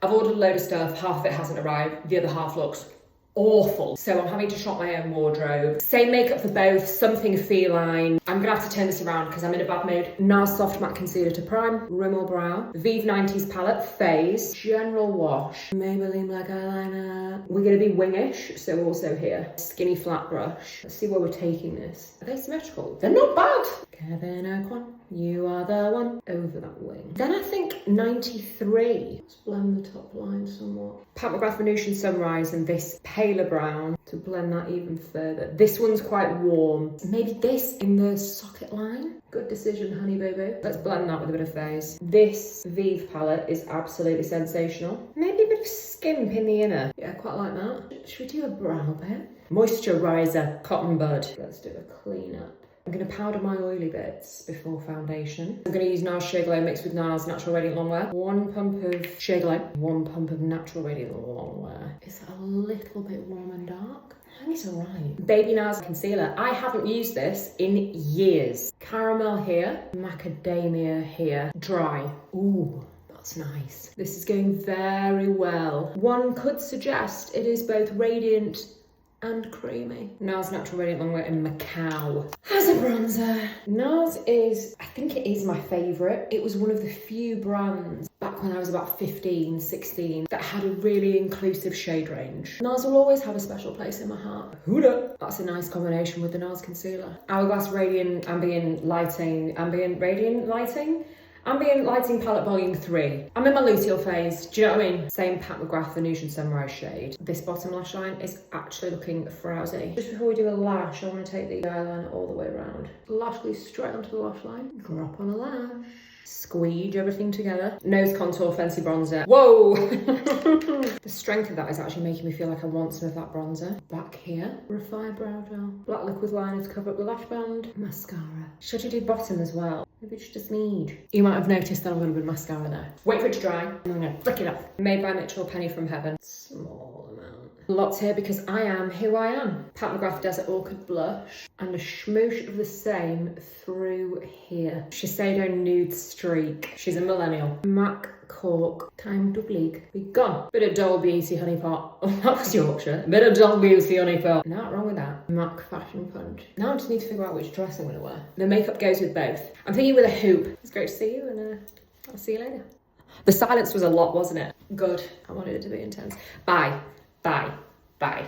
I've ordered a load of stuff, half of it hasn't arrived, the other half looks awful. So I'm having to shop my own wardrobe. Same makeup for both, something feline. I'm gonna have to turn this around because I'm in a bad mood. NARS Soft Matte Concealer to prime, Rimmel Brow, Vive 90s palette, Phase, General Wash, Maybelline Black Eyeliner. We're gonna be wingish, so also here. Skinny flat brush. Let's see where we're taking this. Are they symmetrical? They're not bad. Kevin O'Quan, you are the one. Over that wing. Then I think 93. Let's blend the top line somewhat. Pat McGrath Venusian Sunrise and this paler brown to blend that even further. This one's quite warm. Maybe this in the socket line. Good decision, honey boo boo. Let's blend that with a bit of Phase. This Vive palette is absolutely sensational. Maybe a bit of skimp in the inner. Yeah, quite like that. Should we do a brow bit? Moisturizer, Cotton Bud. Let's do a clean up. I'm going to powder my oily bits before foundation. I'm going to use NARS Shea Glow mixed with NARS Natural Radiant Longwear. 1 pump of Shea Glow, 1 pump of Natural Radiant Longwear. Is that a little bit warm and dark? I think it's alright. Baby NARS Concealer. I haven't used this in years. Caramel here, macadamia here. Dry. Ooh. That's nice. This is going very well. One could suggest it is both radiant and creamy. NARS Natural Radiant Longwear in Macau. As a bronzer, NARS is, I think it is my favourite. It was one of the few brands back when I was about 15, 16 that had a really inclusive shade range. NARS will always have a special place in my heart. Huda! That's a nice combination with the NARS Concealer. Hourglass Radiant Ambient Lighting, Ambient Radiant Lighting? Ambient Lighting Palette Volume 3. I'm in my luteal phase, do you know what I mean? Same Pat McGrath Venusian Sunrise shade. This bottom lash line is actually looking frowsy. Just before we do a lash, I want to take the eyeliner all the way around. Lash glue straight onto the lash line. Drop on a lash. Squeeze everything together. Nose contour, fancy bronzer. Whoa! The strength of that is actually making me feel like I want some of that bronzer. Back here, Refine Brow Gel. Black liquid liner to cover up the lash band. Mascara. Should I do bottom as well? Maybe just a smidge. You might have noticed that I've got a bit of mascara there. Wait for it to dry. I'm gonna flick it up. Made by Mitchell, Penny from Heaven. Small amount. Lots here because I am who I am. Pat McGrath Desert Orchid Blush. And a smoosh of the same through here. Shiseido Nude Streak. She's a millennial. MAC Cork. Time to bleak. Be gone. Bit of Dull Beauty Honey Pot. Oh, that was Yorkshire. Bit of Dull Beauty Honey Pot. Not wrong with that. MAC Fashion Punch. Now I just need to figure out which dress I'm gonna wear. The makeup goes with both. I'm thinking with a hoop. It's great to see you and I'll see you later. The silence was a lot, wasn't it? Good. I wanted it to be intense. Bye. Bye. Bye.